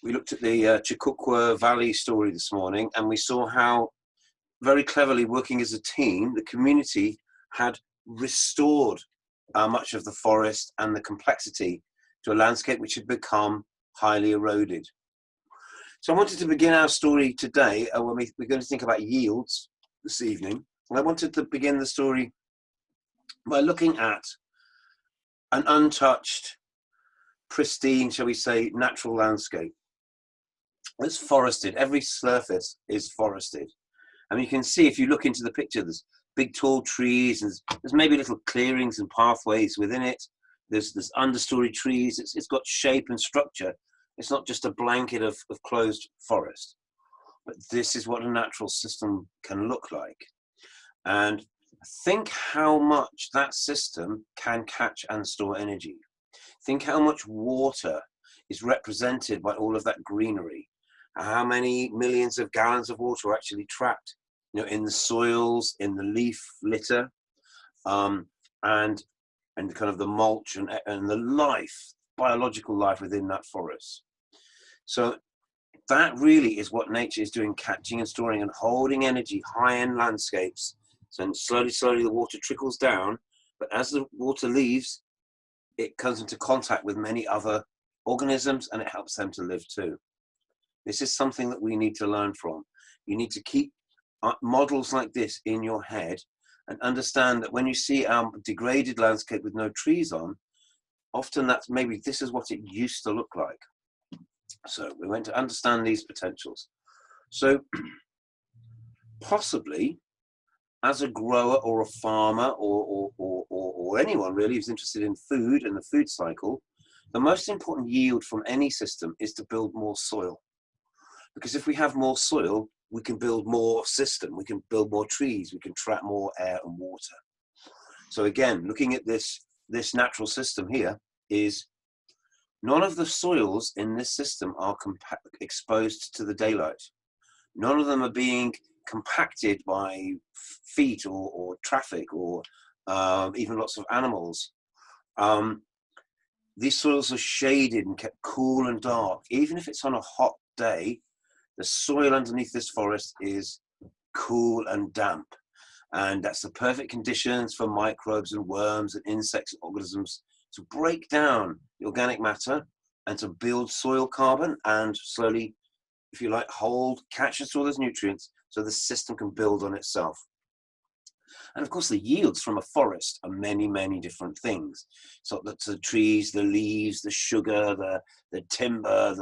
We looked at the Chikukwa Valley story this morning, and we saw how very cleverly, working as a team, the community had restored much of the forest and the complexity to a landscape which had become highly eroded. So I wanted to begin our story today, when we're going to think about yields this evening. And I wanted to begin the story by looking at an untouched, pristine, shall we say, natural landscape. It's forested. Every surface is forested. And you can see, if you look into the picture, there's big tall trees, and there's maybe little clearings and pathways within it. There's understory trees. It's got shape and structure. It's not just a blanket of closed forest. But this is what a natural system can look like. And think how much that system can catch and store energy. Think how much water is represented by all of that greenery. How many millions of gallons of water are actually trapped, in the soils, in the leaf litter, and kind of the mulch and the life, biological life within that forest. So that really is what nature is doing, catching and storing and holding energy high in landscapes. So slowly the water trickles down, but as the water leaves, it comes into contact with many other organisms and it helps them to live too. This is something that we need to learn from. You need to keep models like this in your head and understand that when you see a degraded landscape with no trees on, often that's maybe this is what it used to look like. So we want to understand these potentials. So possibly as a grower or a farmer or anyone really who's interested in food and the food cycle, the most important yield from any system is to build more soil. Because if we have more soil, we can build more system, we can build more trees, we can trap more air and water. So again, looking at this natural system here, is none of the soils in this system are exposed to the daylight. None of them are being compacted by feet or traffic or even lots of animals. These soils are shaded and kept cool and dark. Even if it's on a hot day, the soil underneath this forest is cool and damp. And that's the perfect conditions for microbes and worms and insects and organisms to break down the organic matter and to build soil carbon and slowly, if you like, catch and store those nutrients so the system can build on itself. And of course, the yields from a forest are many, many different things. So that's the trees, the leaves, the sugar, the timber,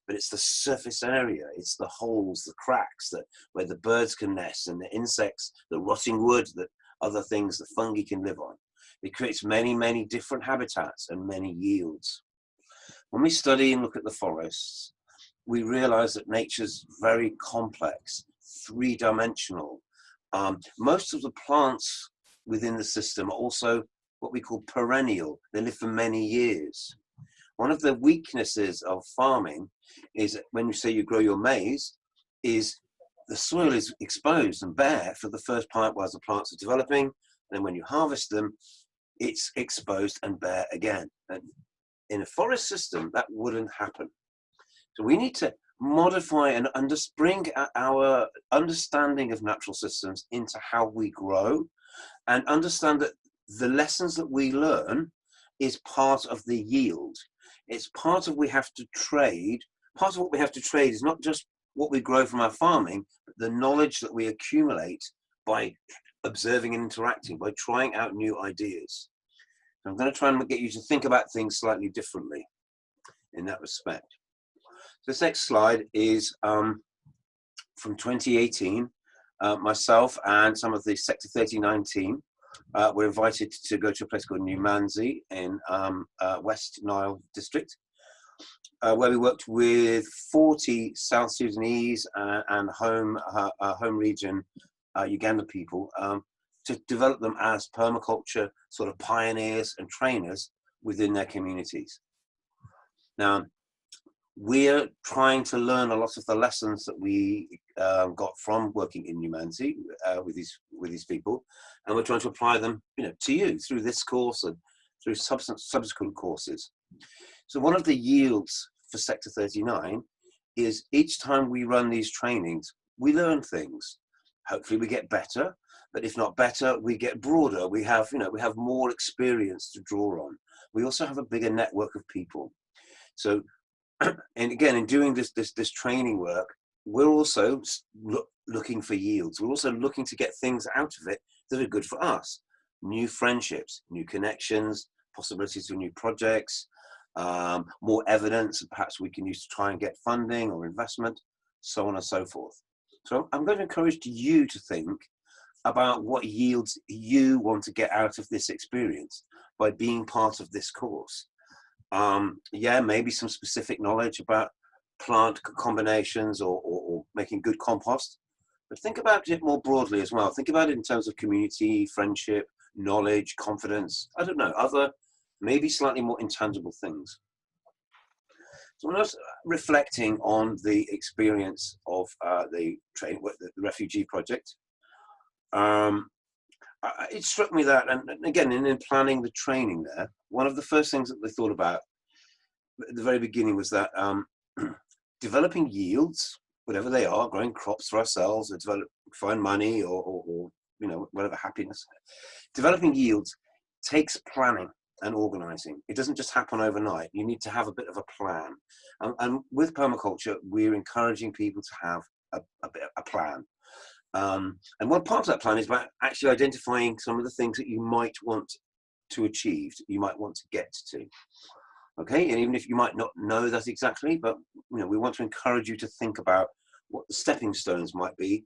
but it's the surface area, it's the holes, the cracks where the birds can nest, and the insects, the rotting wood, that other things that fungi can live on. It creates many, many different habitats and many yields. When we study and look at the forests, we realize that nature's very complex, three-dimensional. Most of the plants within the system are also what we call perennial. They live for many years. One of the weaknesses of farming is when you say you grow your maize, is the soil is exposed and bare for the first part while the plants are developing. And then when you harvest them, it's exposed and bare again. And in a forest system, that wouldn't happen. So we need to modify and bring our understanding of natural systems into how we grow, and understand that the lessons that we learn is part of the yield. It's part of we have to trade. Part of what we have to trade is not just what we grow from our farming, but the knowledge that we accumulate by observing and interacting, by trying out new ideas. So I'm going to try and get you to think about things slightly differently in that respect. This next slide is from 2018. Myself and some of the Sector 39 team were invited to go to a place called Numanzi in West Nile district, where we worked with 40 South Sudanese and home region Uganda people to develop them as permaculture sort of pioneers and trainers within their communities. Now, we're trying to learn a lot of the lessons that we got from working in Numanzi with these people, and we're trying to apply them, to you through this course and through subsequent courses. So one of the yields for Sector 39 is each time we run these trainings, we learn things. Hopefully we get better, but if not better, we get broader. We have, we have more experience to draw on. We also have a bigger network of people. So, and again, in doing this training work, we're also looking for yields. We're also looking to get things out of it that are good for us. New friendships, new connections, possibilities for new projects, more evidence perhaps we can use to try and get funding or investment, so on and so forth. So I'm going to encourage you to think about what yields you want to get out of this experience by being part of this course. Yeah, maybe some specific knowledge about plant combinations or making good compost, but think about it more broadly as well. Think about it in terms of community, friendship, knowledge, confidence, I don't know, other maybe slightly more intangible things. So when I was reflecting on the experience of the refugee project, it struck me that, and again, in planning the training there, one of the first things that they thought about at the very beginning was that developing yields, whatever they are, growing crops for ourselves, or find money, or whatever, happiness, developing yields takes planning and organizing. It doesn't just happen overnight. You need to have a bit of a plan. And with permaculture, we're encouraging people to have a plan. And one part of that plan is about actually identifying some of the things that you might want to achieve, you might want to get to. Okay, and even if you might not know that exactly, but we want to encourage you to think about what the stepping stones might be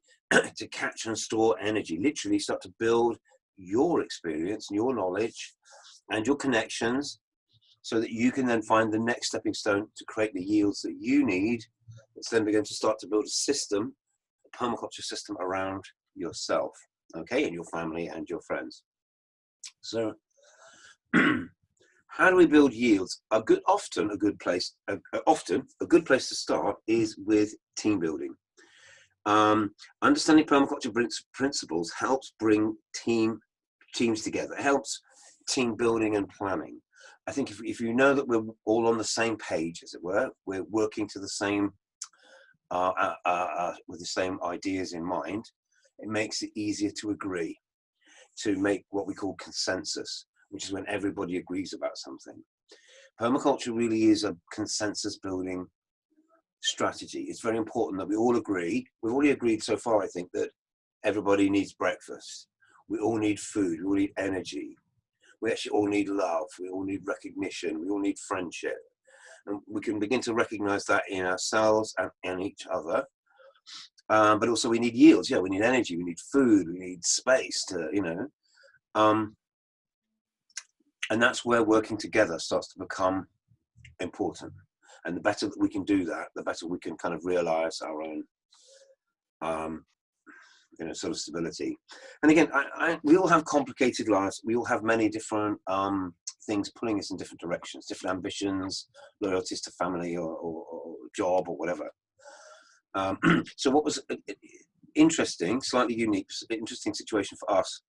to catch and store energy. Literally start to build your experience and your knowledge and your connections so that you can then find the next stepping stone to create the yields that you need. It's then begin to start to build a system, a permaculture system around yourself, okay, and your family and your friends. So how do we build yields? Often a good place to start is with team building. Understanding permaculture principles helps bring teams together. It helps team building and planning. I think if you know that we're all on the same page, as it were, we're working to the same with the same ideas in mind, it makes it easier to agree, to make what we call consensus, which is when everybody agrees about something. Permaculture really is a consensus building strategy. It's very important that we all agree. We've already agreed so far, I think, that everybody needs breakfast. We all need food. We all need energy. We actually all need love. We all need recognition. We all need friendship. And we can begin to recognize that in ourselves and each other. But also we need yields. Yeah, we need energy. We need food. We need space to, and that's where working together starts to become important. And the better that we can do that, the better we can kind of realize our own, sort of stability. And again, we all have complicated lives. We all have many different things pulling us in different directions, different ambitions, loyalties to family or job or whatever. So what was interesting, slightly unique, interesting situation for us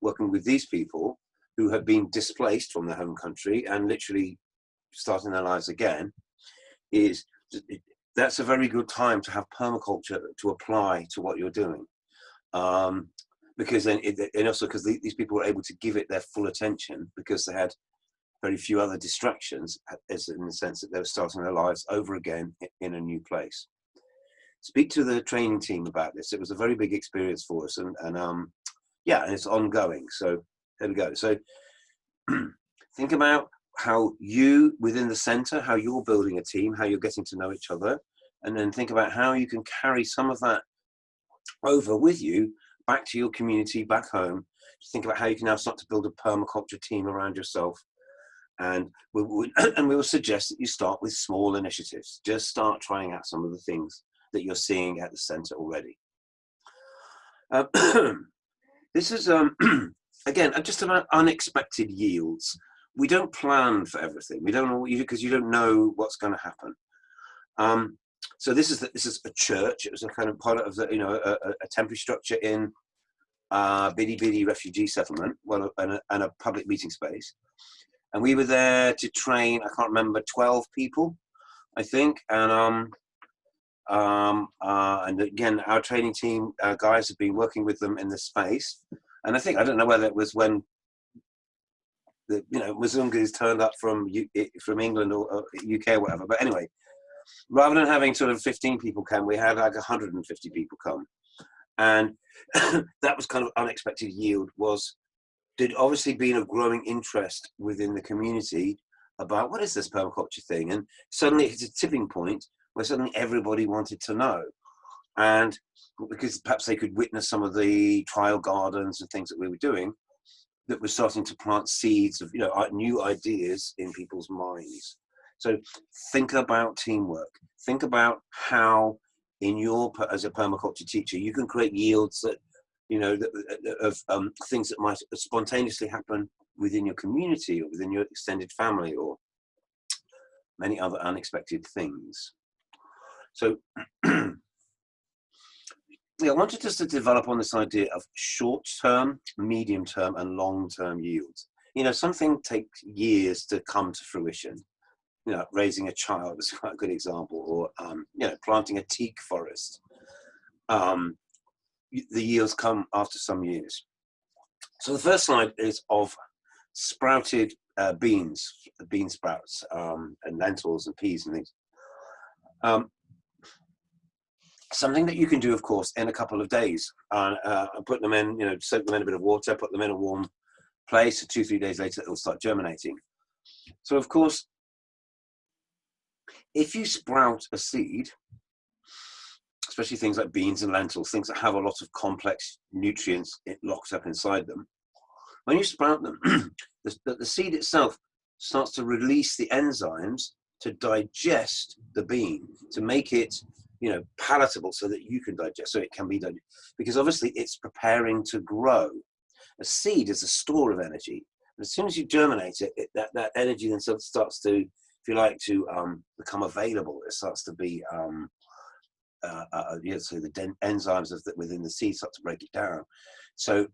working with these people who have been displaced from their home country and literally starting their lives again, is that's a very good time to have permaculture to apply to what you're doing. Because then, and also because these people were able to give it their full attention because they had very few other distractions, as in the sense that they were starting their lives over again in a new place. Speak to the training team about this. It was a very big experience for us, and yeah, and it's ongoing. So there we go. So think about how you, within the center, how you're building a team, how you're getting to know each other, and then think about how you can carry some of that over with you back to your community, back home. Think about how you can now start to build a permaculture team around yourself. And we will suggest that you start with small initiatives. Just start trying out some of the things that you're seeing at the center already. This is, again, just about unexpected yields. We don't plan for everything. We don't know, because you don't know what's going to happen. So this is a church. It was a kind of part of the, a temporary structure in bitty refugee settlement, well, and a public meeting space. And we were there to train, I can't remember, 12 people, I think. And And again, our training team guys have been working with them in this space. And I don't know whether it was when the Mzungus turned up from England or UK or whatever. But anyway, rather than having sort of 15 people come, we had like 150 people come. And that was kind of unexpected yield. There'd obviously been a growing interest within the community about what is this permaculture thing? And suddenly it's a tipping point where suddenly everybody wanted to know. And because perhaps they could witness some of the trial gardens and things that we were doing, that was starting to plant seeds of new ideas in people's minds. So think about teamwork. Think about how as a permaculture teacher, you can create yields that of things that might spontaneously happen within your community or within your extended family or many other unexpected things. So I wanted us to develop on this idea of short-term, medium-term, and long-term yields. Something takes years to come to fruition. Raising a child is quite a good example, or planting a teak forest. The yields come after some years. So the first slide is of sprouted bean sprouts, and lentils and peas and things. Something that you can do, of course, in a couple of days. Put them in, soak them in a bit of water, put them in a warm place. 2-3 days later, it'll start germinating. So, of course, if you sprout a seed, especially things like beans and lentils, things that have a lot of complex nutrients locked up inside them, when you sprout them, the seed itself starts to release the enzymes to digest the bean, to make it palatable so that you can digest, so it can be digested. Because obviously it's preparing to grow. A seed is a store of energy. And as soon as you germinate it, that energy then starts to, if you like, to become available. It starts to be, so the enzymes within the seed start to break it down. So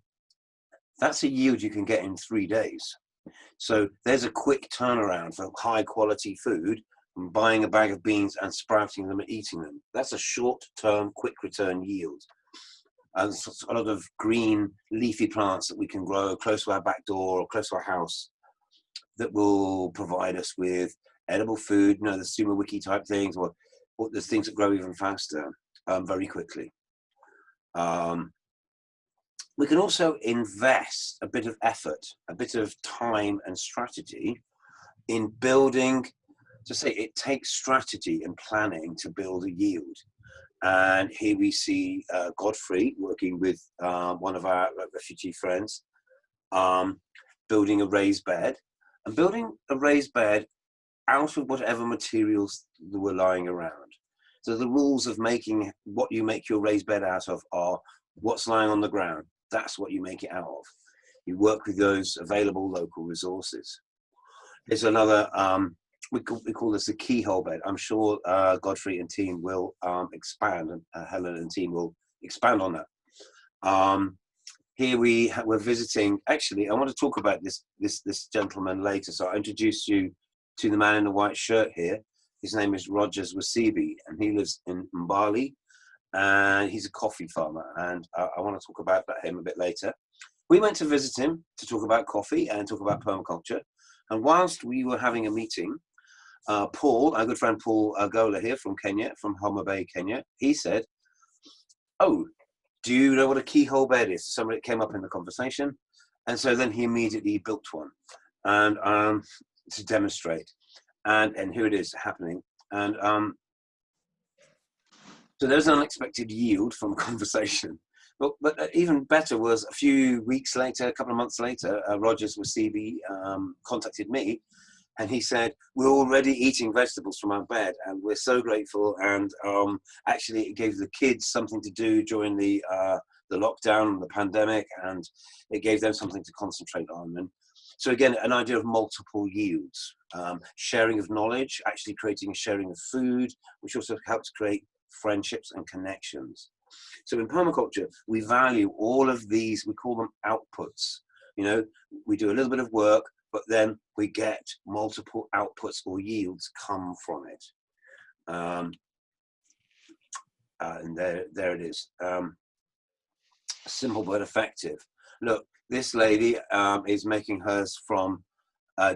that's a yield you can get in 3 days. So there's a quick turnaround for high quality food from buying a bag of beans and sprouting them and eating them. That's a short-term, quick return yield. And a lot of green leafy plants that we can grow close to our back door or close to our house that will provide us with edible food, the sumo wiki type things, or there's things that grow even faster very quickly. We can also invest a bit of effort, a bit of time and strategy in building. To say it takes strategy and planning to build a yield. And here we see Godfrey working with one of our refugee friends, building a raised bed, and building a raised bed out of whatever materials that were lying around. So the rules of making what you make your raised bed out of are what's lying on the ground. That's what you make it out of. You work with those available local resources. There's another, we call this a keyhole bed. I'm sure Godfrey and team will expand, and Helen and team will expand on that. Here we're visiting. Actually, I want to talk about this gentleman later. So I introduce you to the man in the white shirt here. His name is Rogers Wasibi, and he lives in Mbali, and he's a coffee farmer. And I want to talk about him a bit later. We went to visit him to talk about coffee and talk about permaculture. And whilst we were having a meeting, Paul, our good friend Paul Gola here from Kenya, from Homa Bay, Kenya, he said, "Oh, do you know what a keyhole bed is?" Somebody came up in the conversation. And so then he immediately built one and to demonstrate. And here it is happening. And so there's an unexpected yield from conversation. But even better was a few weeks later, a couple of months later, Rogers Wasibi contacted me, and he said, "We're already eating vegetables from our bed, and we're so grateful." And actually, it gave the kids something to do during the lockdown and the pandemic, and it gave them something to concentrate on. And so again, an idea of multiple yields, sharing of knowledge, actually creating a sharing of food, which also helps create friendships and connections. So in permaculture, we value all of these, we call them outputs. We do a little bit of work, but then we get multiple outputs or yields come from it. And there it is. Simple but effective. Look, this lady is making hers from,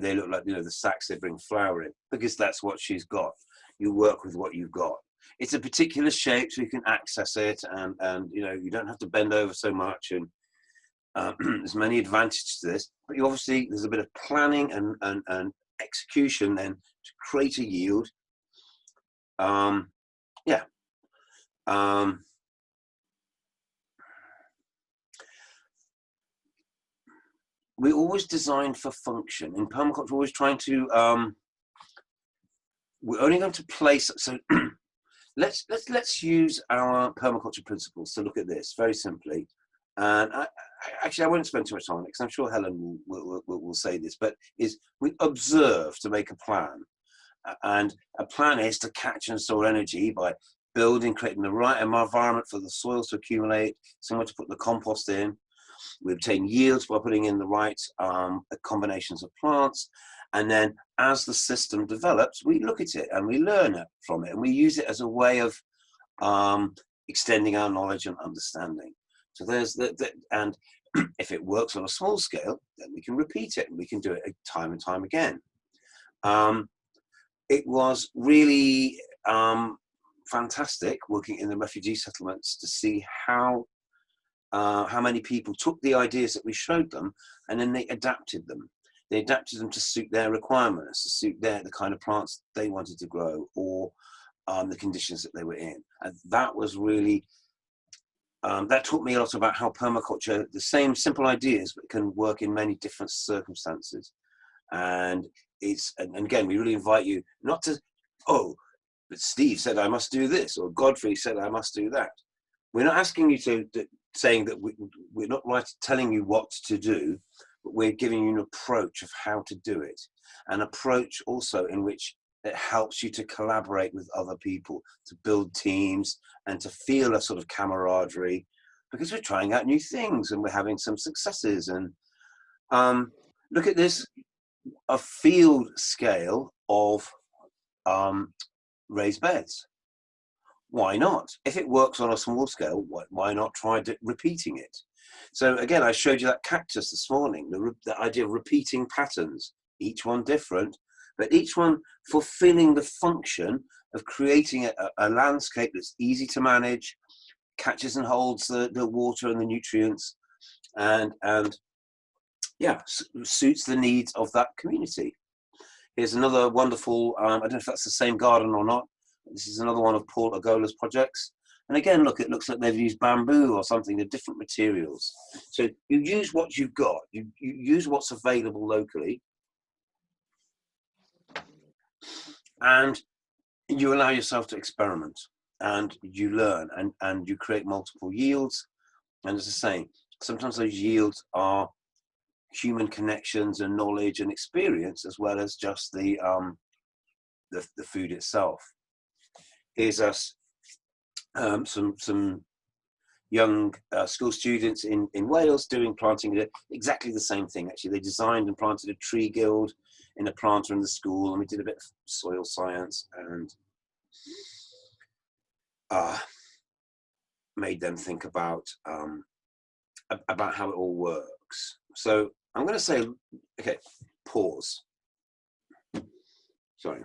they look like, you know, the sacks they bring flour in, because that's what she's got. You work with what you've got. It's a particular shape, so you can access it, and you know, you don't have to bend over so much, and there's many advantages to this. But you obviously, there's a bit of planning and execution then to create a yield. Yeah. We always design for function. In permaculture, we're always trying to, we're only going to place, so let's use our permaculture principles to look at this very simply. And actually, I won't spend too much time on it, because I'm sure Helen will say this, but is we observe to make a plan. And a plan is to catch and store energy by creating the right environment for the soil to accumulate, somewhere to put the compost in. We obtain yields by putting in the right combinations of plants. And then as the system develops, we look at it and we learn it from it. And we use it as a way of extending our knowledge and understanding. So there's and if it works on a small scale, then we can repeat it and we can do it time and time again. It was really fantastic working in the refugee settlements to see how many people took the ideas that we showed them and then they adapted them. They adapted them to suit their requirements, to suit the kind of plants they wanted to grow, or the conditions that they were in. And that was really, that taught me a lot about how permaculture, the same simple ideas, but can work in many different circumstances. And and again, we really invite you not to, oh, but Steve said I must do this, or Godfrey said I must do that. We're not asking you to saying that we're not telling you what to do, but we're giving you an approach of how to do it. An approach also in which it helps you to collaborate with other people, to build teams and to feel a sort of camaraderie, because we're trying out new things and we're having some successes. And look at this, a field scale of raised beds. Why not? If it works on a small scale, why not try repeating it? So again, I showed you that cactus this morning, the idea of repeating patterns, each one different, but each one fulfilling the function of creating a landscape that's easy to manage, catches and holds the water and the nutrients, and yeah, suits the needs of that community. Here's another wonderful, I don't know if that's the same garden or not. This is another one of Paul Agola's projects. And again, look, it looks like they've used bamboo or something, the different materials. So you use what you've got, you use what's available locally, and you allow yourself to experiment, and you learn, and you create multiple yields. And as I say, sometimes those yields are human connections and knowledge and experience, as well as just the food itself. Here's us, some young school students in Wales planting exactly the same thing. Actually, they designed and planted a tree guild in a planter in the school, and we did a bit of soil science and made them think about how it all works. So I'm going to say, okay, pause. Sorry.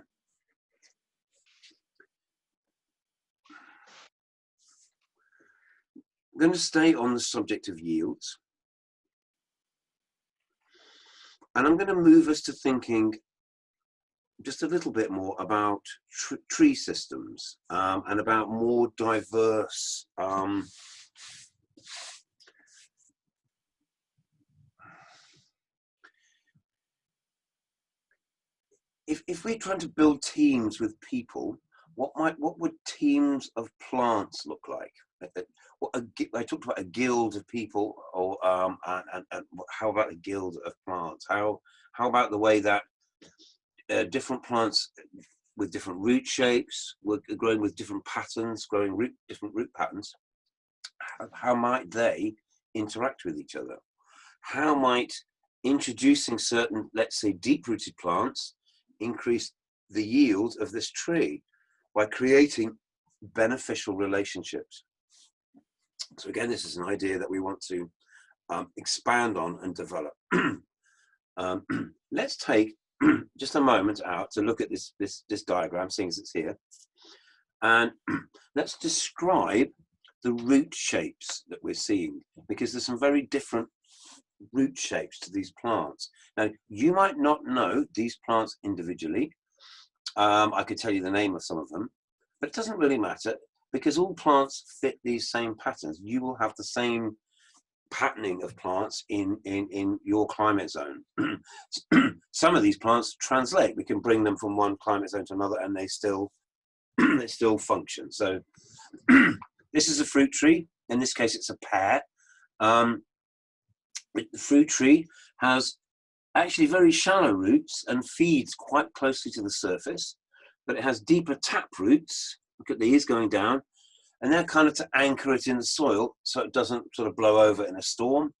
I'm going to stay on the subject of yields. And I'm going to move us to thinking just a little bit more about tree systems and about more diverse if we're trying to build teams with people, what would teams of plants look like? I talked about a guild of people, or and how about a guild of plants? How about the way that different plants with different root shapes were growing with different patterns, different root patterns? How might they interact with each other? How might introducing certain, let's say, deep-rooted plants increase the yield of this tree by creating beneficial relationships. So again, this is an idea that we want to expand on and develop. Let's take just a moment out to look at this diagram, seeing as it's here, and let's describe the root shapes that we're seeing, because there's some very different root shapes to these plants. Now, you might not know these plants individually. I could tell you the name of some of them, but it doesn't really matter, because all plants fit these same patterns. You will have the same patterning of plants in your climate zone. Some of these plants translate. We can bring them from one climate zone to another, and they still they still function. So this is a fruit tree. In this case, it's a pear. The fruit tree has actually very shallow roots and feeds quite closely to the surface, but it has deeper tap roots. Look at these going down, and they're kind of to anchor it in the soil so it doesn't sort of blow over in a storm,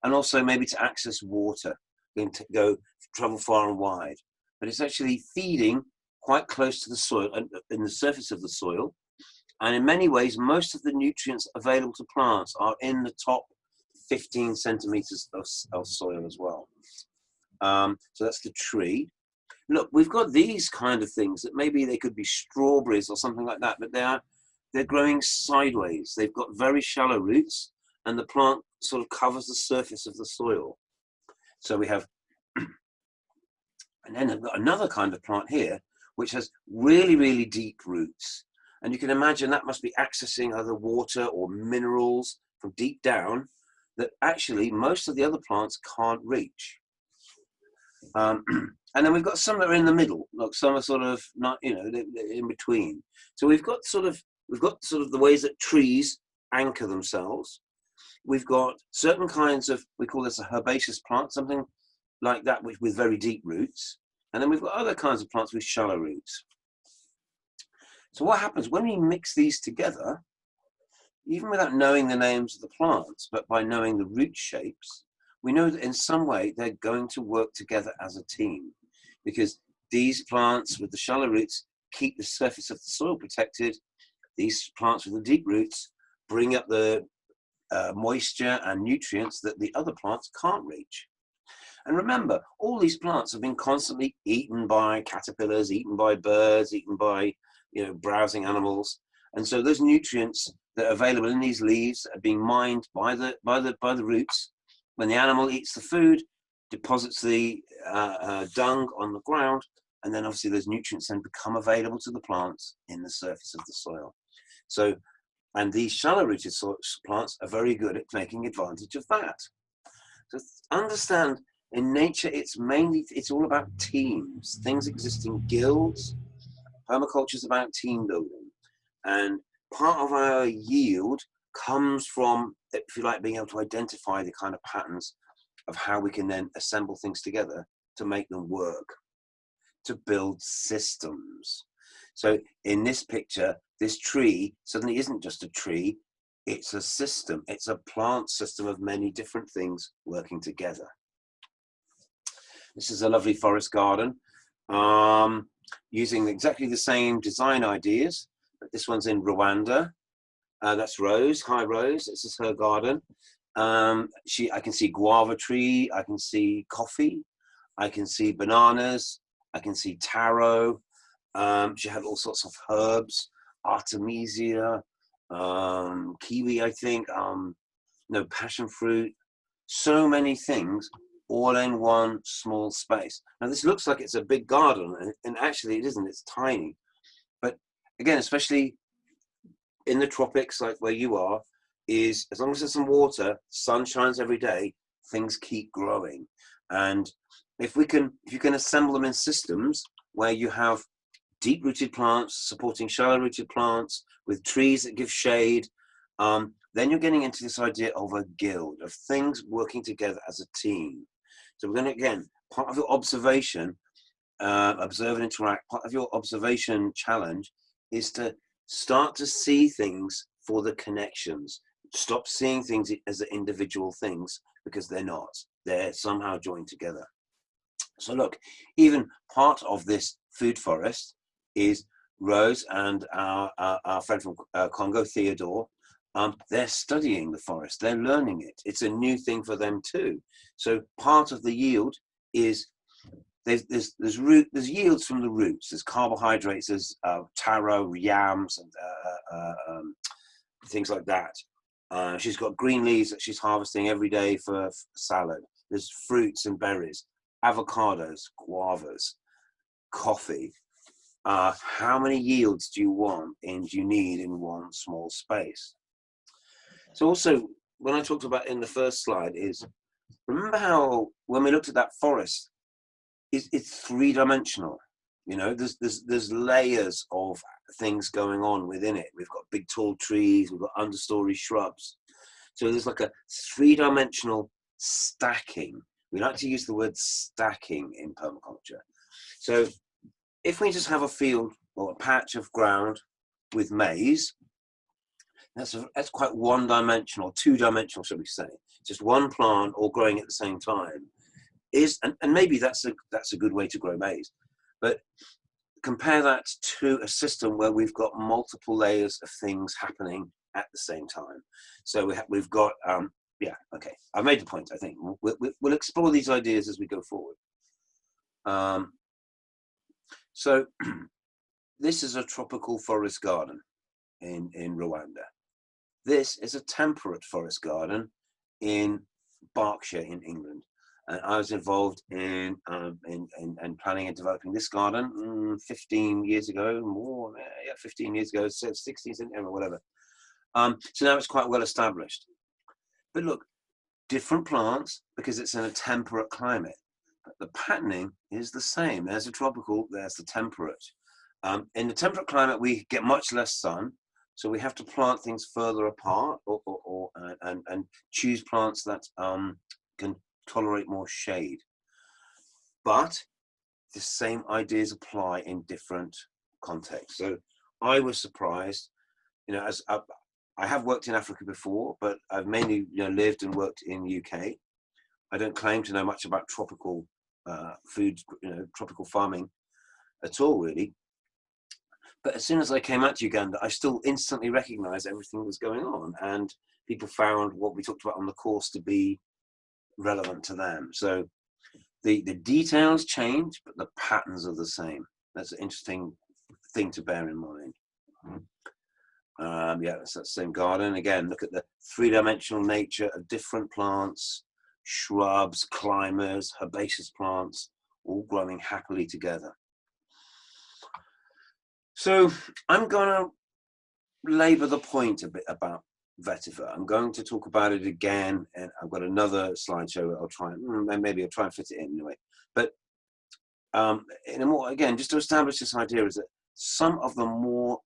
and also maybe to access water, to travel far and wide. But it's actually feeding quite close to the soil and in the surface of the soil. And in many ways, most of the nutrients available to plants are in the top 15 centimeters of soil as well. So that's the tree. Look, we've got these kind of things that maybe they could be strawberries or something like that, but they're growing sideways. They've got very shallow roots, and the plant sort of covers the surface of the soil. So we have, and then I've got another kind of plant here, which has really, really deep roots. And you can imagine that must be accessing either water or minerals from deep down that actually most of the other plants can't reach. And then we've got some that are in the middle, like some are sort of not, in between. So we've got sort of the ways that trees anchor themselves. We've got certain kinds of, we call this a herbaceous plant, something like that with very deep roots. And then we've got other kinds of plants with shallow roots. So what happens when we mix these together, even without knowing the names of the plants, but by knowing the root shapes, we know that in some way they're going to work together as a team, because these plants with the shallow roots keep the surface of the soil protected. These plants with the deep roots bring up the moisture and nutrients that the other plants can't reach. And remember, all these plants have been constantly eaten by caterpillars, eaten by birds, eaten by browsing animals. And so those nutrients that are available in these leaves are being mined by the roots. When the animal eats the food, deposits the dung on the ground, and then obviously those nutrients then become available to the plants in the surface of the soil. So, and these shallow-rooted plants are very good at taking advantage of that. So understand, in nature, it's all about teams. Things exist in guilds. Permaculture is about team building. And part of our yield comes from, if you like, being able to identify the kind of patterns of how we can then assemble things together to make them work, to build systems. So in this picture, this tree suddenly isn't just a tree, it's a system. It's a plant system of many different things working together. This is a lovely forest garden, using exactly the same design ideas, but this one's in Rwanda. That's Rose. Hi, Rose. This is her garden. I can see guava tree. I can see coffee. I can see bananas. I can see taro. She had all sorts of herbs, artemisia, kiwi, I think, passion fruit. So many things, all in one small space. Now, this looks like it's a big garden, and actually it isn't. It's tiny. But again, especially in the tropics, like where you are, is as long as there's some water, sun shines every day, things keep growing. And if you can assemble them in systems where you have deep-rooted plants supporting shallow-rooted plants with trees that give shade, then you're getting into this idea of a guild, of things working together as a team. So we're going to, again, part of your observation, observe and interact, part of your observation challenge is to start to see things for the connections. Stop seeing things as individual things, because they're not. They're somehow joined together. So look, even part of this food forest is Rose and our friend from Congo, Theodore, they're studying the forest. They're learning it. It's a new thing for them too. So part of the yield is there's yields from the roots. There's carbohydrates. There's taro, yams, and things like that. She's got green leaves that she's harvesting every day for salad. There's fruits and berries, avocados, guavas, coffee. How many yields do you need in one small space? So also, when I talked about in the first slide is, remember how when we looked at that forest, it's three-dimensional. You know, there's layers of things going on within it. We've got big tall trees, we've got understory shrubs. So there's like a three-dimensional stacking. We like to use the word stacking in permaculture. So if we just have a field or a patch of ground with maize, that's quite one-dimensional, two-dimensional, shall we say? Just one plant all growing at the same time and maybe that's a good way to grow maize. But compare that to a system where we've got multiple layers of things happening at the same time. So we've got yeah, okay. I've made the point. I think we'll explore these ideas as we go forward. So this is a tropical forest garden in Rwanda. This is a temperate forest garden in Berkshire in England. And I was involved in planning and developing this garden 15 years ago, more, yeah, 15 years ago, 16, whatever. So now it's quite well established. But look, different plants because it's in a temperate climate. But the patterning is the same. There's the tropical, there's the temperate. In the temperate climate, we get much less sun. So we have to plant things further apart and choose plants that can tolerate more shade. But the same ideas apply in different contexts. So I was surprised, you know, as I have worked in Africa before, but I've mainly lived and worked in the UK. I don't claim to know much about tropical food, tropical farming at all, really. But as soon as I came out to Uganda, I still instantly recognized everything that was going on. And people found what we talked about on the course to be relevant to them. So the details change, but the patterns are the same. That's an interesting thing to bear in mind. Yeah, it's that same garden. Again, look at the three-dimensional nature of different plants, shrubs, climbers, herbaceous plants, all growing happily together. So I'm going to labor the point a bit about vetiver. I'm going to talk about it again, and I've got another slideshow. I'll try and fit it in anyway. But in a more, again, just to establish this idea is that some of the more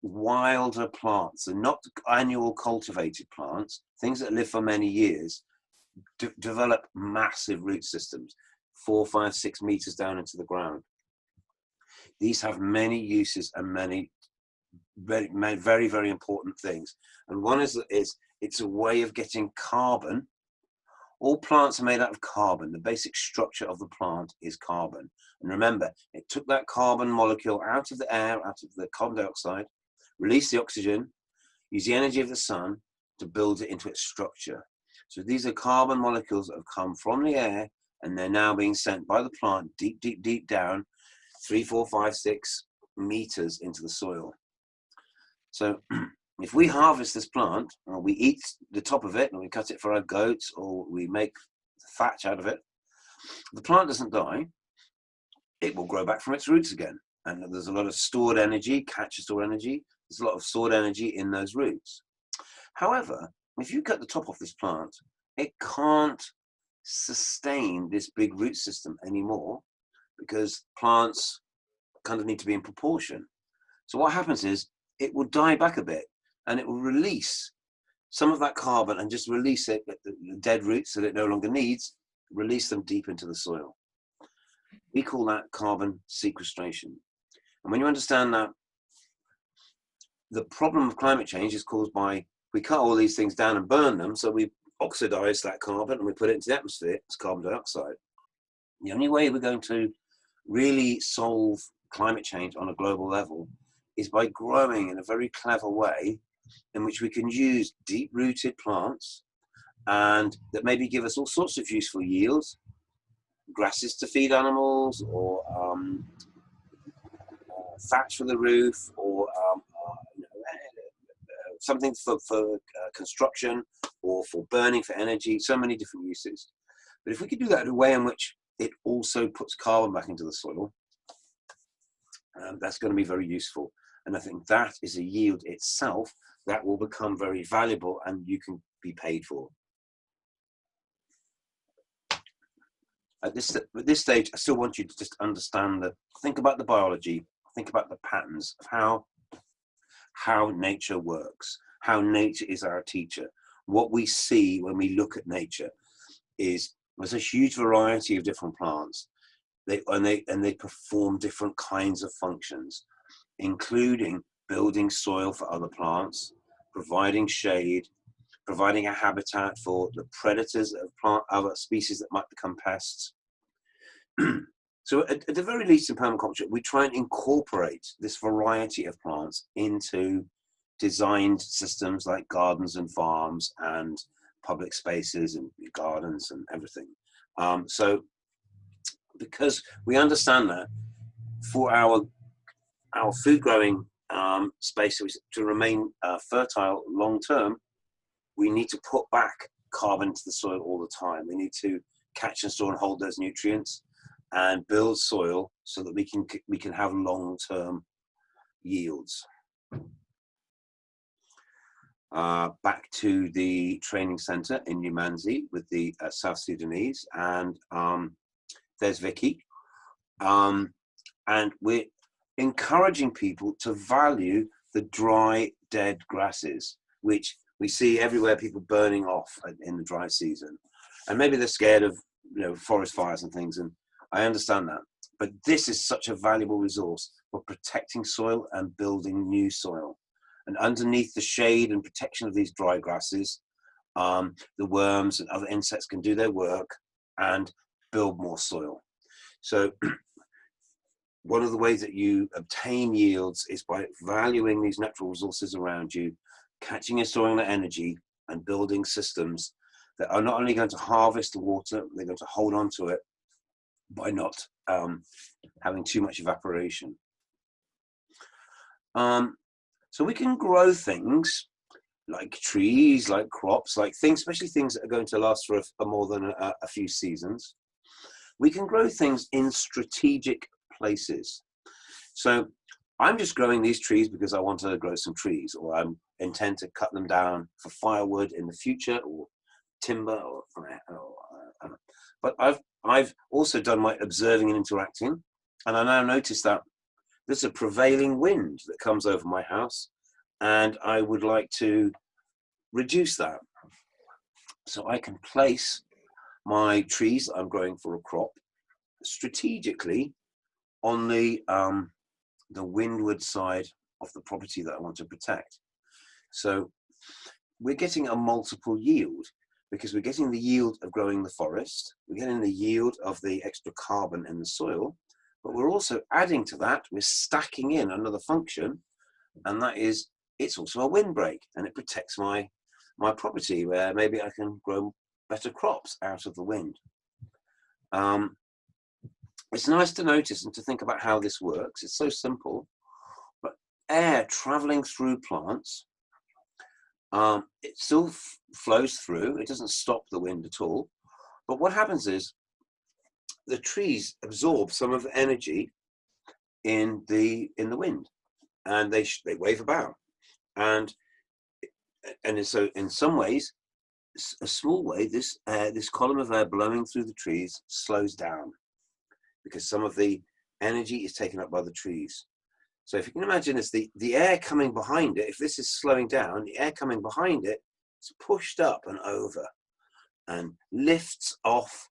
wilder plants, and not annual cultivated plants, things that live for many years, develop massive root systems, 4, 5, 6 meters down into the ground. These have many uses and many very, very, very important things. And one is it's a way of getting carbon. All plants are made out of carbon. The basic structure of the plant is carbon. And remember, it took that carbon molecule out of the air, out of the carbon dioxide, released the oxygen, used the energy of the sun to build it into its structure. So these are carbon molecules that have come from the air, and they're now being sent by the plant deep, deep, deep down, 3, 4, 5, 6 meters into the soil. So if we harvest this plant, or we eat the top of it, and we cut it for our goats, or we make thatch out of it, the plant doesn't die. It will grow back from its roots again. And there's a lot of stored energy, capture stored energy. There's a lot of stored energy in those roots. However, if you cut the top off this plant, it can't sustain this big root system anymore, because plants kind of need to be in proportion. So what happens is it will die back a bit, and it will release some of that carbon and just release it, the dead roots that it no longer needs, release them deep into the soil. We call that carbon sequestration. And when you understand that the problem of climate change is caused by, we cut all these things down and burn them, so we oxidize that carbon and we put it into the atmosphere, it's carbon dioxide. The only way we're going to really solve climate change on a global level is by growing in a very clever way in which we can use deep-rooted plants and that maybe give us all sorts of useful yields, grasses to feed animals, or thatch for the roof, or something for construction or for burning for energy, so many different uses. But if we could do that in a way in which it also puts carbon back into the soil, that's going to be very useful. And I think that is a yield itself that will become very valuable and you can be paid for. At this stage, I still want you to just understand think about the biology, think about the patterns of how nature works, how nature is our teacher. What we see when we look at nature is there's a huge variety of different plants. They perform different kinds of functions, including building soil for other plants, providing shade, providing a habitat for the predators of other species that might become pests. So at the very least in permaculture, we try and incorporate this variety of plants into designed systems like gardens and farms and public spaces and gardens and everything. So because we understand that for our food growing space to remain fertile long term, we need to put back carbon into the soil all the time. We need to catch and store and hold those nutrients and build soil so that we can have long-term yields. Back to the training center in Umanzi with the South Sudanese, and there's Vicky, and we're encouraging people to value the dry, dead grasses, which we see everywhere, people burning off in the dry season. And maybe they're scared of forest fires and things, and I understand that. But this is such a valuable resource for protecting soil and building new soil. And underneath the shade and protection of these dry grasses, the worms and other insects can do their work and build more soil. So one of the ways that you obtain yields is by valuing these natural resources around you, catching and storing that energy, and building systems that are not only going to harvest the water, they're going to hold on to it by not having too much evaporation. So we can grow things like trees, like crops, like things, especially things that are going to last for more than a few seasons. We can grow things in strategic places. So I'm just growing these trees because I want to grow some trees, or I intend to cut them down for firewood in the future, or timber, but I've also done my observing and interacting, and I now notice that there's a prevailing wind that comes over my house, and I would like to reduce that. So I can place my trees that I'm growing for a crop strategically on the windward side of the property that I want to protect. So we're getting a multiple yield, because we're getting the yield of growing the forest, we're getting the yield of the extra carbon in the soil, but we're also adding to that, we're stacking in another function, and that is, it's also a windbreak, and it protects my property, where maybe I can grow better crops out of the wind. It's nice to notice and to think about how this works. It's so simple, but air traveling through plants, it still flows through. It doesn't stop the wind at all. But what happens is the trees absorb some of the energy in the wind, and they wave about. And so in some ways, a small way, this column of air blowing through the trees slows down, because some of the energy is taken up by the trees. So if you can imagine this, the air coming behind it, if this is slowing down, the air coming behind it is pushed up and over and lifts off,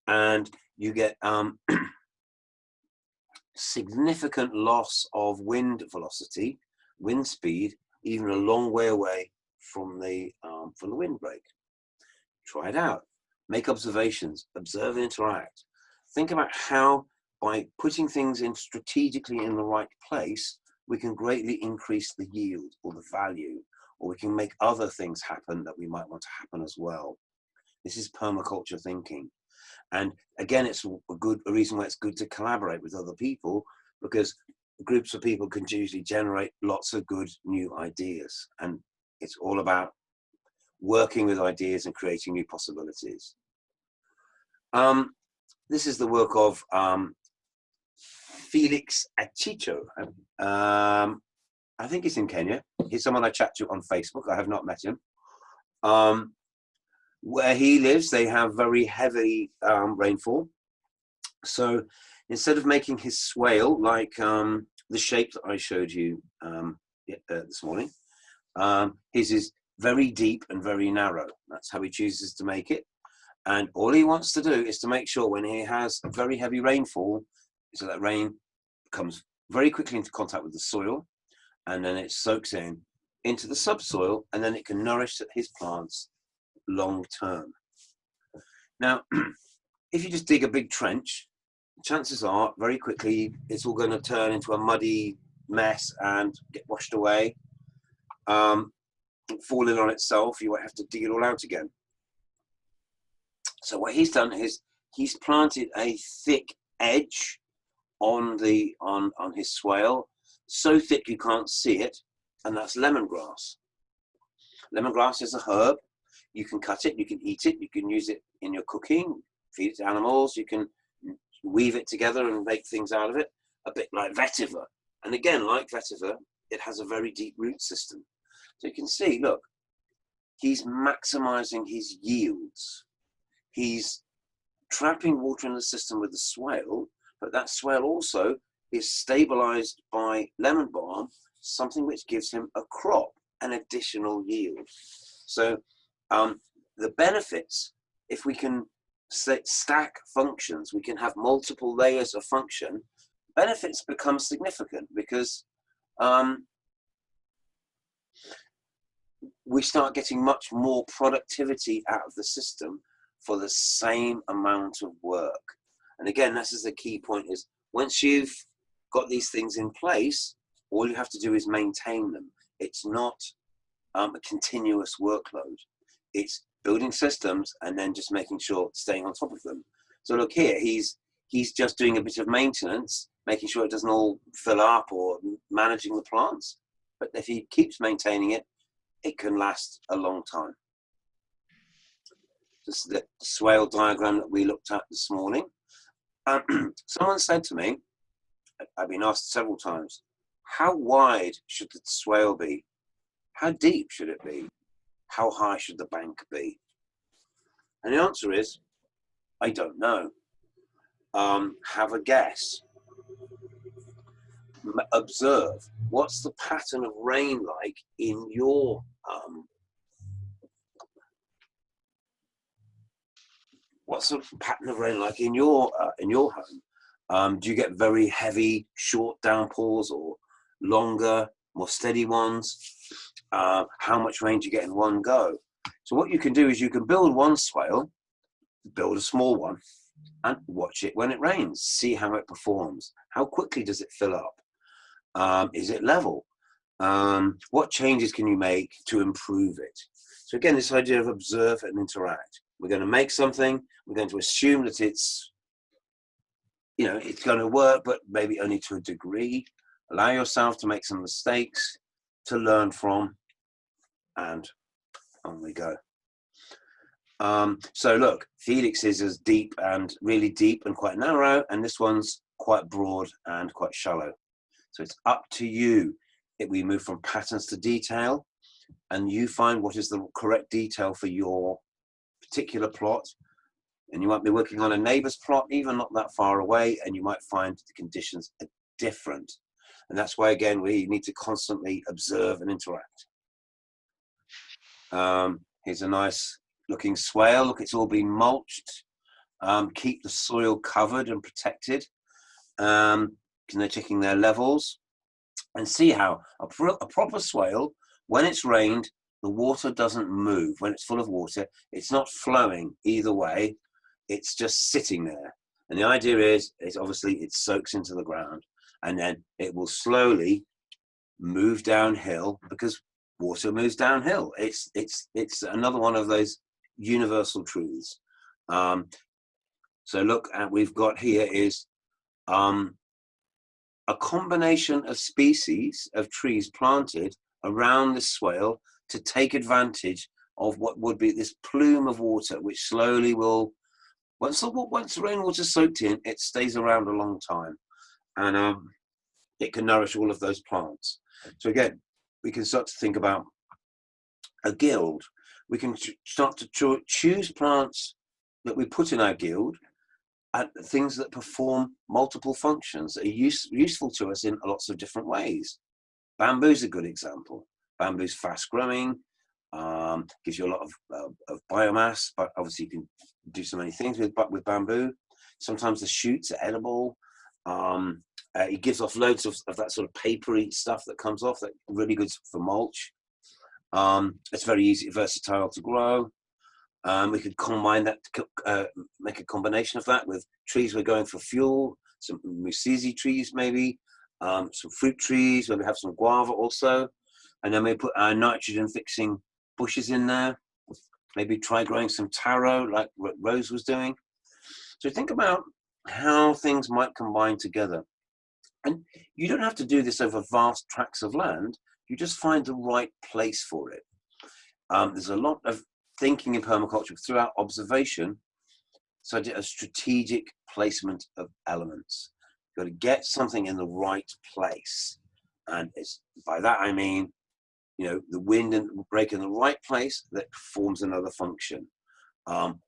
and you get significant loss of wind velocity, wind speed, even a long way away from the windbreak. Try it out. Make observations, observe and interact. Think about how by putting things in strategically in the right place, we can greatly increase the yield or the value, or we can make other things happen that we might want to happen as well. This is permaculture thinking. And again, it's a reason why it's good to collaborate with other people, because groups of people can usually generate lots of good new ideas. And it's all about working with ideas and creating new possibilities. This is the work of Felix Achicho. I think he's in Kenya. He's someone I chat to on Facebook. I have not met him. Where he lives, they have very heavy rainfall. So instead of making his swale like the shape that I showed you this morning, his is very deep and very narrow. That's how he chooses to make it. And all he wants to do is to make sure when he has a very heavy rainfall, so that rain comes very quickly into contact with the soil, and then it soaks into the subsoil, and then it can nourish his plants long term. Now, if you just dig a big trench, chances are very quickly it's all going to turn into a muddy mess and get washed away, fall in on itself. You won't have to dig it all out again. So what he's done is he's planted a thick edge on his swale, so thick you can't see it, and that's lemongrass. Lemongrass is a herb. You can cut it, you can eat it, you can use it in your cooking, feed it to animals, you can weave it together and make things out of it, a bit like vetiver. And again, like vetiver, it has a very deep root system. So you can see, look, he's maximizing his yields. He's trapping water in the system with the swale, but that swale also is stabilized by lemon balm, something which gives him a crop, an additional yield. So the benefits, if we can stack functions, we can have multiple layers of function, benefits become significant because we start getting much more productivity out of the system for the same amount of work. And again, this is the key point, is once you've got these things in place, all you have to do is maintain them. It's not a continuous workload. It's building systems and then just making sure, staying on top of them. So look here, he's just doing a bit of maintenance, making sure it doesn't all fill up, or managing the plants. But if he keeps maintaining it, it can last a long time. This is the swale diagram that we looked at this morning. Someone said to me, I've been asked several times, how wide should the swale be? How deep should it be? How high should the bank be? And the answer is, I don't know. Have a guess. Observe. What's the pattern of rain like in your what's the pattern of rain like in your home? Do you get very heavy, short downpours, or longer, more steady ones? How much rain do you get in one go? So what you can do is you can build one swale, build a small one, and watch it when it rains. See how it performs. How quickly does it fill up? Is it level? What changes can you make to improve it? So again, this idea of observe and interact. We're going to make something. We're going to assume that it's going to work, but maybe only to a degree. Allow yourself to make some mistakes to learn from, and on we go. So look, Felix is as deep and really deep and quite narrow, and this one's quite broad and quite shallow. So it's up to you. We move from patterns to detail, and you find what is the correct detail for your particular plot. And you might be working on a neighbor's plot, even not that far away, and you might find the conditions are different. And that's why, again, we need to constantly observe and interact. Here's a nice looking swale. Look, it's all been mulched. Keep the soil covered and protected. They're checking their levels. And see how a proper swale, when it's rained, the water doesn't move. When it's full of water, it's not flowing either way. It's just sitting there. And the idea is obviously it soaks into the ground, and then it will slowly move downhill, because water moves downhill. It's another one of those universal truths. So look at, we've got here is a combination of species of trees planted around the swale to take advantage of what would be this plume of water, which slowly will, once the rainwater is soaked in, it stays around a long time, and it can nourish all of those plants. So again, we can start to think about a guild. We can start to choose plants that we put in our guild, and things that perform multiple functions, that are useful to us in lots of different ways. Bamboo's a good example. Bamboo's fast growing, gives you a lot of biomass, but obviously you can do so many things with bamboo. Sometimes the shoots are edible. It gives off loads of that sort of papery stuff that comes off, that really good for mulch. It's very easy, versatile to grow. We could combine that, make a combination of that with trees we're going for fuel, some musisi trees maybe, some fruit trees, where we have some guava also, and then we put our nitrogen fixing bushes in there. Maybe try growing some taro like what Rose was doing. So think about how things might combine together. And you don't have to do this over vast tracts of land. You just find the right place for it. There's a lot of thinking in permaculture throughout observation, so a strategic placement of elements. You've got to get something in the right place, and by that I mean, you know, the wind and break in the right place that performs another function.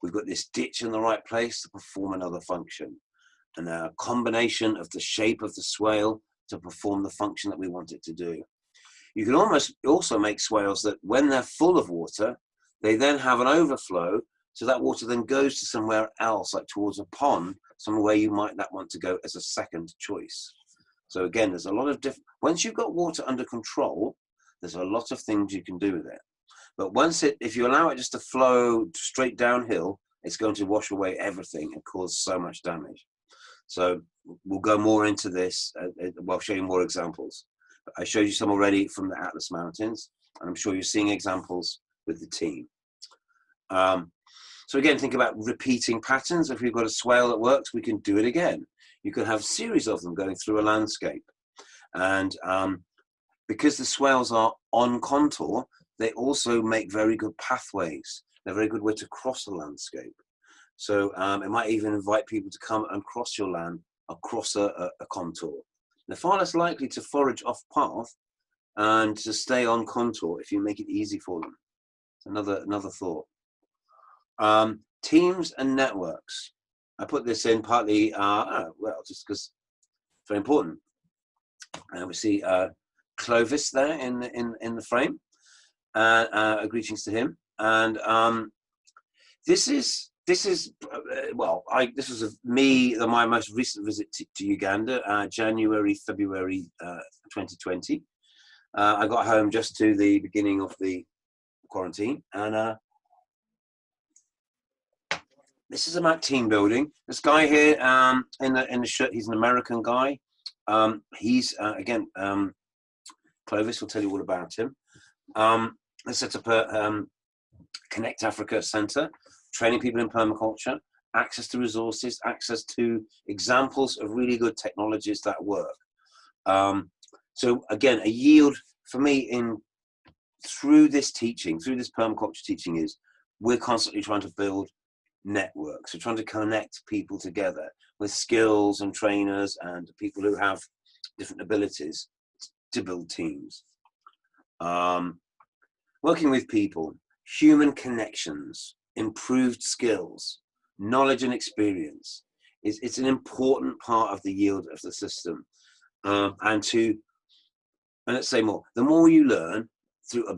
We've got this ditch in the right place to perform another function, and a combination of the shape of the swale to perform the function that we want it to do. You can also make swales that when they're full of water, they then have an overflow, so that water then goes to somewhere else, like towards a pond, somewhere you might not want to go as a second choice. So again, there's a lot of different, once you've got water under control, there's a lot of things you can do with it. But if you allow it just to flow straight downhill, it's going to wash away everything and cause so much damage. So we'll go more into this, I'll show you more examples. I showed you some already from the Atlas Mountains, and I'm sure you're seeing examples with the team. So again, think about repeating patterns. If we've got a swale that works, we can do it again. You can have a series of them going through a landscape. And because the swales are on contour, they also make very good pathways. They're a very good way to cross the landscape. So it might even invite people to come and cross your land across a contour. They're far less likely to forage off path and to stay on contour if you make it easy for them. It's another thought. Teams and networks. I put this in partly, well, just because it's very important. We see Clovis there in the frame. Greetings to him. And this is well, this was my most recent visit to Uganda, January, February 2020. I got home just to the beginning of the quarantine, and this is about team building. This guy here in the shirt, he's an American guy. He's again, Clovis will tell you all about him. They set up a Connect Africa Center, training people in permaculture, access to resources, access to examples of really good technologies that work. So again, a yield for me through this permaculture teaching is we're constantly trying to build networks. We're trying to connect people together with skills and trainers and people who have different abilities to build teams. Working with people, human connections, improved skills, knowledge and experience. It's an important part of the yield of the system. And let's say more, the more you learn through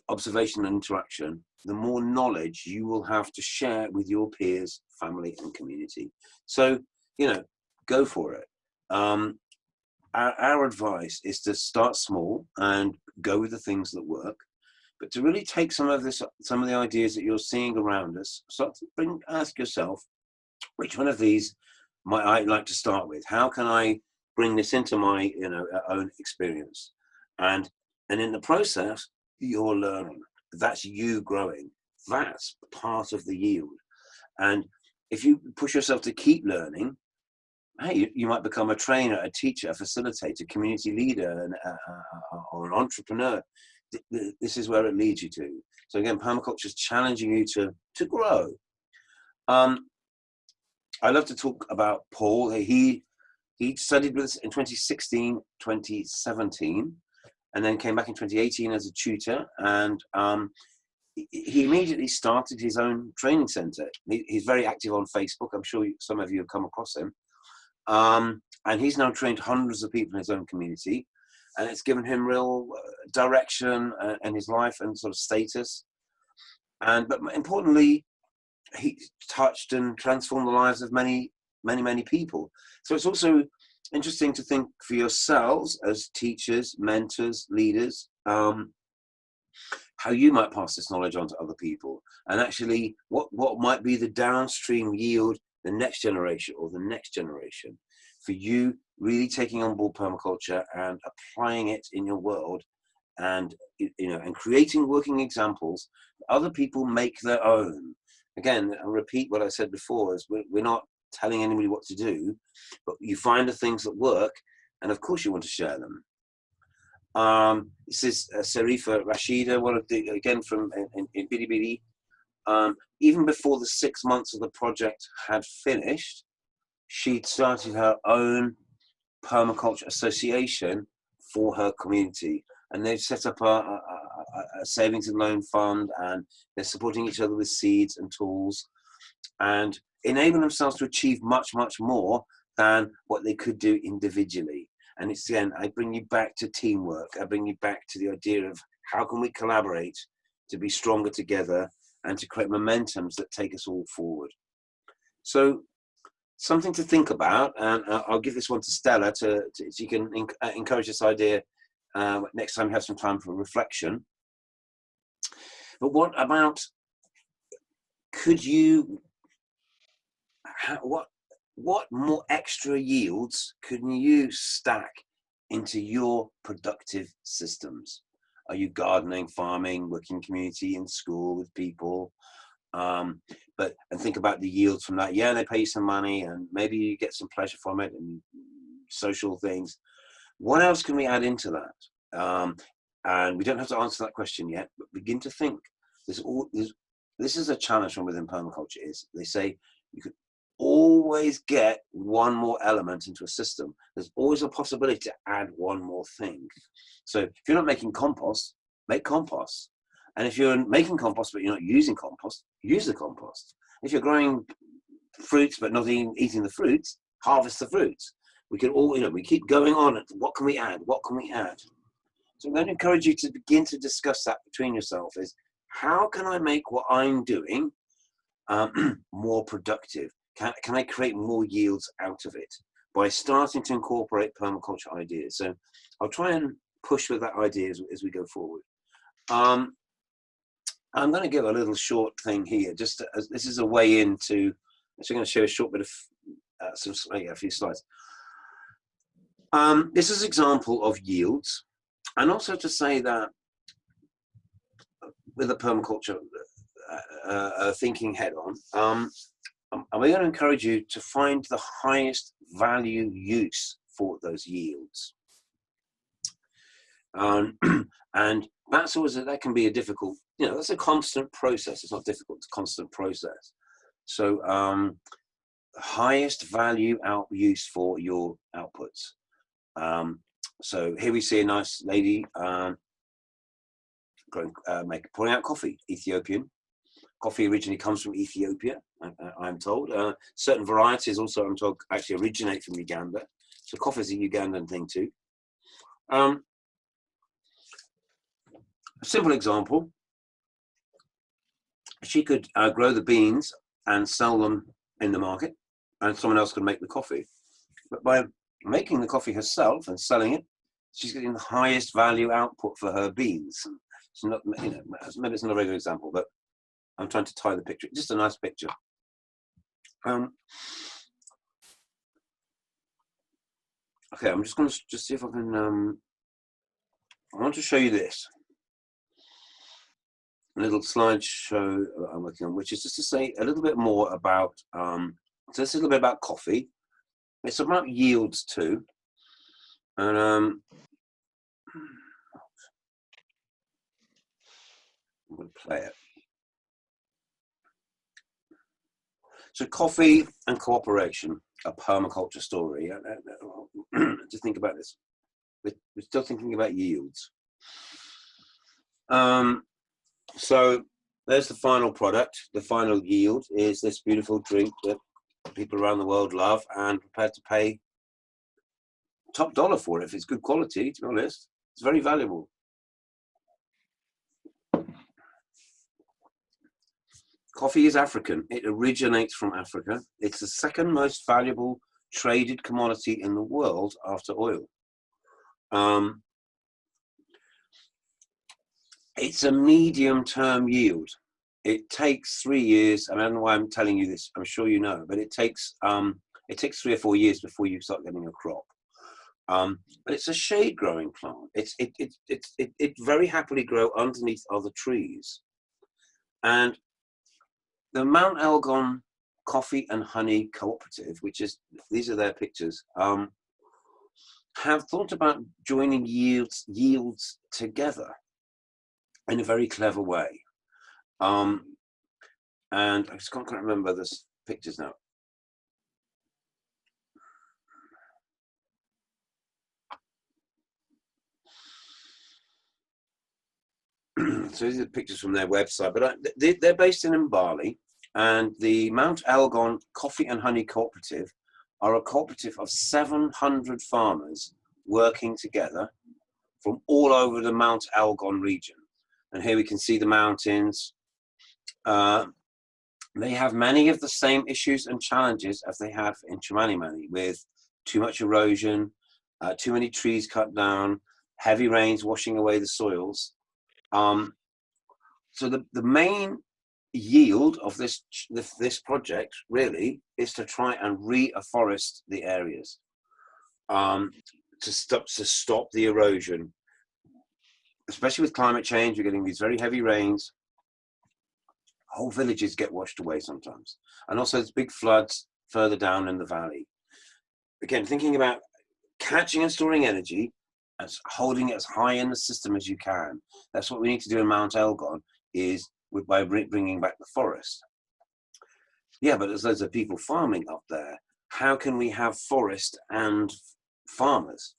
observation and interaction, the more knowledge you will have to share with your peers, family and community. So, you know, go for it. Our advice is to start small and go with the things that work, but to really take some of the ideas that you're seeing around us, ask yourself, which one of these might I like to start with? How can I bring this into my own experience? And in the process, you're learning. That's you growing. That's part of the yield. And if you push yourself to keep learning, hey, you might become a trainer, a teacher, a facilitator, community leader, or an entrepreneur. This is where it leads you to. So again, permaculture is challenging you to grow. I love to talk about Paul. He studied with us in 2016, 2017, and then came back in 2018 as a tutor. And he immediately started his own training center. He's very active on Facebook. I'm sure some of you have come across him. And he's now trained hundreds of people in his own community, and it's given him real direction in his life and sort of status. But importantly, he touched and transformed the lives of many, many, many people. So it's also interesting to think for yourselves as teachers, mentors, leaders, how you might pass this knowledge on to other people, and actually what might be the downstream yield, the next generation or the next generation, for you really taking on board permaculture and applying it in your world, and and creating working examples that other people make their own. Again, I'll repeat what I said before, is we're not telling anybody what to do, but you find the things that work, and of course you want to share them. This is Serifa Rashida, one of the, again, from in Bidi Bidi. Even before the 6 months of the project had finished, she'd started her own permaculture association for her community, and they've set up a savings and loan fund, and they're supporting each other with seeds and tools, and enabling themselves to achieve much, much more than what they could do individually. And it's, again, I bring you back to teamwork. I bring you back to the idea of how can we collaborate to be stronger together and to create momentums that take us all forward. So something to think about, and I'll give this one to Stella so you can encourage this idea next time you have some time for reflection. But what about, could you, what more extra yields can you stack into your productive systems? Are you gardening, farming, working community, in school with people? And think about the yields from that. Yeah, they pay you some money, and maybe you get some pleasure from it and social things. What else can we add into that? And we don't have to answer that question yet, but begin to think. This is a challenge from within permaculture. Is they say you could always get one more element into a system. There's always a possibility to add one more thing. So if you're not making compost, make compost. And if you're making compost but you're not using compost, use the compost. If you're growing fruits but not eating the fruits, harvest the fruits. We can all, we keep going on. What can we add? What can we add? So I'm going to encourage you to begin to discuss that between yourself. Is how can I make what I'm doing more productive? Can I create more yields out of it by starting to incorporate permaculture ideas? So I'll try and push with that idea as we go forward. I'm going to give a little short thing here. Just as this is a way into. So I'm going to show a short bit of a few slides. This is an example of yields, and also to say that with a permaculture thinking head on. We're going to encourage you to find the highest value use for those yields. And that's always, that can be a difficult, that's a constant process. It's not difficult, it's a constant process. So highest value use for your outputs. So here we see a nice lady pouring out coffee, Ethiopian. Coffee originally comes from Ethiopia, I'm told. Certain varieties also, I'm told, actually originate from Uganda. So coffee is a Ugandan thing too. A simple example, she could grow the beans and sell them in the market, and someone else could make the coffee. But by making the coffee herself and selling it, she's getting the highest value output for her beans. It's not, maybe it's not a very good example, but I'm trying to tie the picture. Just a nice picture. Okay, I'm just going to just see if I can. I want to show you this a little slideshow I'm working on, which is just to say a little bit more about. Just a little bit about coffee. It's about yields too, and I'm going to play it. So, coffee and cooperation, a permaculture story. Just think about this. We're still thinking about yields. So there's the final product. The final yield is this beautiful drink that people around the world love and prepared to pay top dollar for it if it's good quality. To be honest, it's very valuable. Coffee is African. It originates from Africa. It's the second most valuable traded commodity in the world after oil. It's a medium-term yield. It takes 3 years. I don't know why I'm telling you this. I'm sure you know, but it takes 3 or 4 years before you start getting a crop. But it's a shade-growing plant. It very happily grow underneath other trees. And the Mount Elgon Coffee and Honey Cooperative, which is, these are their pictures, have thought about joining yields together in a very clever way. And I just can't remember the pictures now. So these are the pictures from their website, but they're based in Mbali, and the Mount Elgon Coffee and Honey Cooperative are a cooperative of 700 farmers working together from all over the Mount Elgon region. And here we can see the mountains. They have many of the same issues and challenges as they have in Chimanimani, with too much erosion, too many trees cut down, heavy rains washing away the soils. So the main yield of this project really is to try and reforest the areas, to stop the erosion. Especially with climate change, you're getting these very heavy rains. Whole villages get washed away sometimes, and also there's big floods further down in the valley. Again, thinking about catching and storing energy and holding it as high in the system as you can. That's what we need to do in Mount Elgon, is by bringing back the forest. Yeah, but there's loads of people farming up there. How can we have forest and farmers?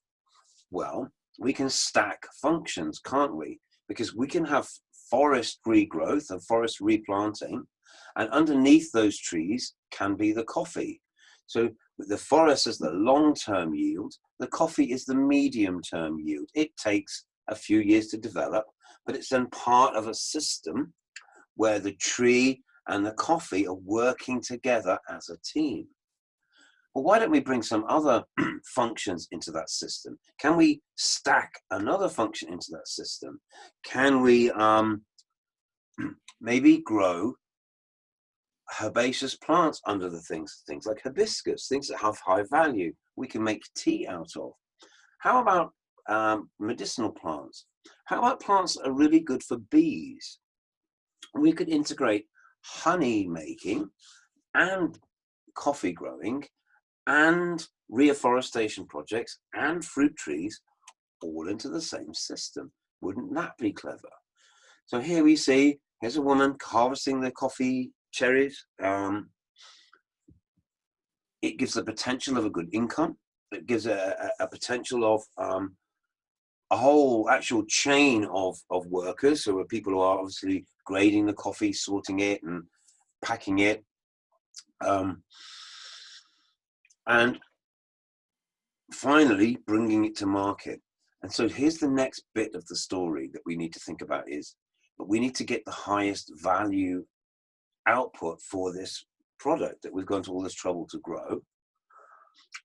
Well, we can stack functions, can't we? Because we can have forest regrowth and forest replanting, and underneath those trees can be the coffee. So the forest is the long-term yield, the coffee is the medium-term yield. It takes a few years to develop, but it's then part of a system where the tree and the coffee are working together as a team. Well, why don't we bring some other functions into that system? Can we stack another function into that system? Can we maybe grow herbaceous plants under the things like hibiscus, things that have high value, we can make tea out of? How about medicinal plants? How about plants that are really good for bees? We could integrate honey making and coffee growing and reforestation projects and fruit trees all into the same system. Wouldn't that be clever? So here we see, here's a woman harvesting the coffee cherries. It gives the potential of a good income. It gives a potential of a whole actual chain of workers. So people who are obviously grading the coffee, sorting it and packing it. And finally bringing it to market. And so here's the next bit of the story that we need to think about is, but we need to get the highest value output for this product that we've gone to all this trouble to grow.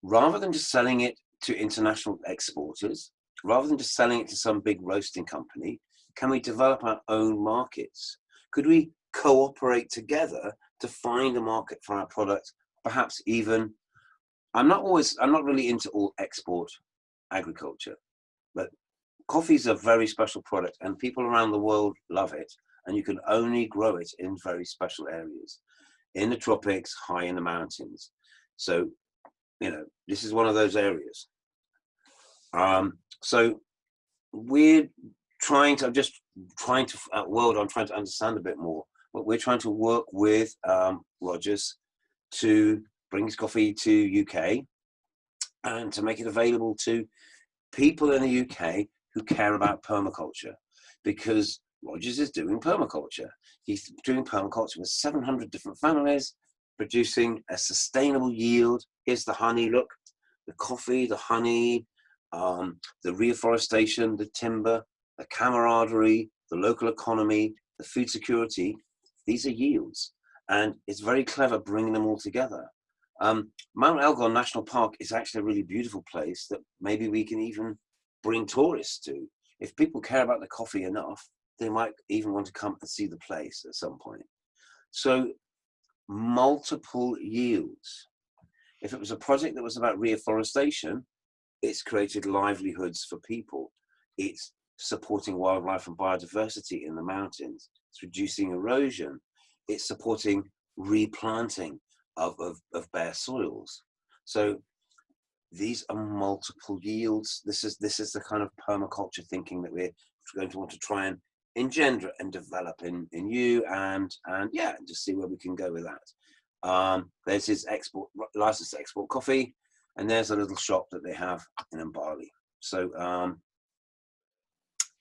Rather than just selling it to international exporters, rather than just selling it to some big roasting company, can we develop our own markets? Could we cooperate together to find a market for our product, perhaps even I'm not really into all export agriculture, but coffee is a very special product and people around the world love it, and you can only grow it in very special areas, in the tropics, high in the mountains. So, you know, this is one of those areas. So we're trying to, I'm trying to understand a bit more, but we're trying to work with Rogers to bring his coffee to UK and to make it available to people in the UK who care about permaculture, because Rogers is doing permaculture. He's doing permaculture with 700 different families, producing a sustainable yield. Here's the honey, look, the coffee, the honey, the reforestation, the timber, the camaraderie, the local economy, the food security. These are yields, and it's very clever bringing them all together. Mount Elgon National Park is actually a really beautiful place that maybe we can even bring tourists to. If people care about the coffee enough, they might even want to come and see the place at some point. So multiple yields. If it was a project that was about reforestation, it's created livelihoods for people. It's supporting wildlife and biodiversity in the mountains. It's reducing erosion. It's supporting replanting of bare soils. So these are multiple yields. This is the kind of permaculture thinking that we're going to want to try and engender and develop in you, and yeah, just see where we can go with that. There's his license to export coffee, and there's a little shop that they have in Mbali. So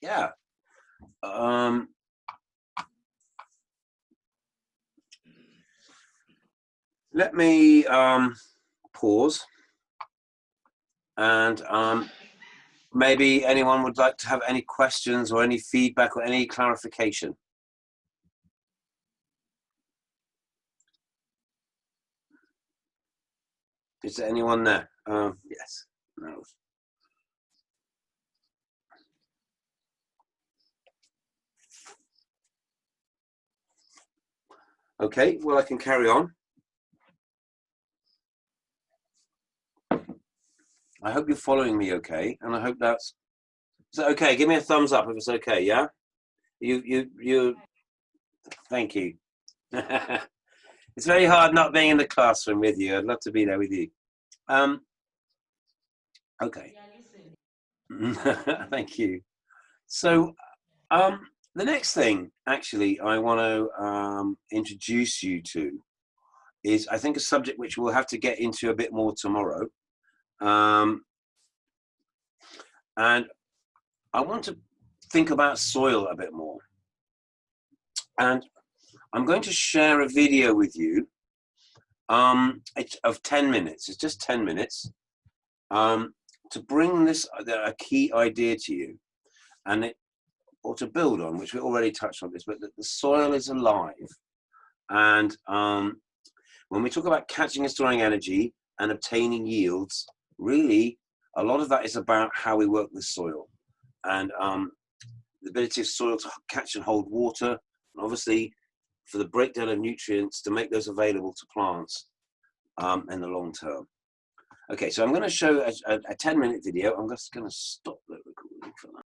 yeah, let me pause, and maybe anyone would like to have any questions or any feedback or any clarification. Is there anyone there? Yes. No. Okay, well, I can carry on. I hope you're following me okay, and I hope that's... Is that okay? Give me a thumbs up if it's okay, yeah? You... Thank you. It's very hard not being in the classroom with you. I'd love to be there with you. Okay. Thank you. So, the next thing, actually, I want to introduce you to is, I think, a subject which we'll have to get into a bit more tomorrow. And I want to think about soil a bit more. And I'm going to share a video with you of 10 minutes. It's just 10 minutes to bring this a key idea to you, and or to build on, which we already touched on this, but that the soil is alive. And when we talk about catching and storing energy and obtaining yields, really a lot of that is about how we work with soil, and the ability of soil to catch and hold water, and obviously for the breakdown of nutrients to make those available to plants in the long term. Okay, so I'm going to show a 10-minute video. I'm just going to stop the recording for that.